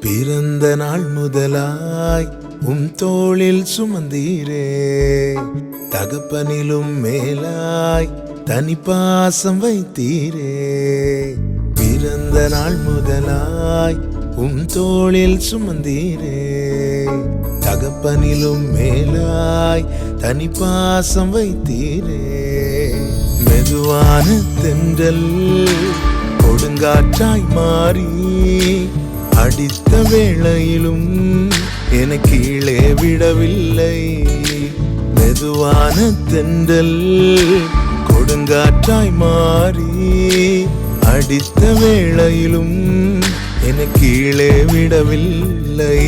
பிறந்த நாள் முதலாய் தோளில் சுமந்தீரே, தகப்பனிலும் மேலாய் தனி பாசம் வைத்தீரே. பிறந்த நாள் முதலாய் தோளில் சுமந்தீரே, தகப்பனிலும் மேலாய் தனி பாசம் வைத்தீரே. மெதுவான தென்றல் கொடுங்காற்றாய் மாறி அடித்த வேளையிலும் என கீழே விடவில்லை. மெதுவான தென்றல் கொடுங்காற்றாய் மாறி அடித்த வேளையிலும் என கீழே விடவில்லை.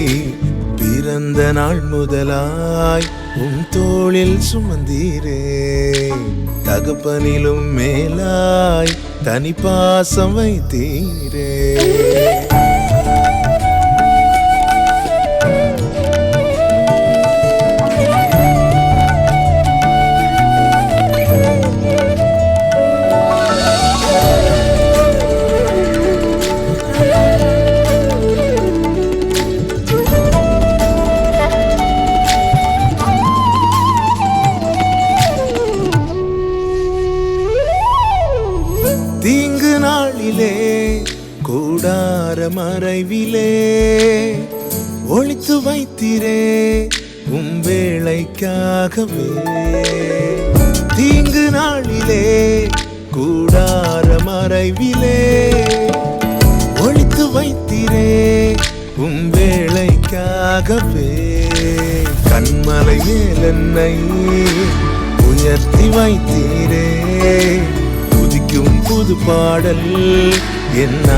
பிறந்த நாள் முதலாய் தோளில் சுமந்தீரே, தகப்பனிலும் மேலாய் தனி பாசம் வைத்தீரே. தீங்கு நாளிலே கூடார மறைவிலே ஒளித்து வைத்தீரே வேளைக்காகவே. தீங்கு நாளிலே கூடார மறைவிலே ஒளித்து வைத்தீரே வேளைக்காகவே. கண்மலை மேல் என்னை உயர்த்தி வைத்தீரே, புது பாடல் என்ன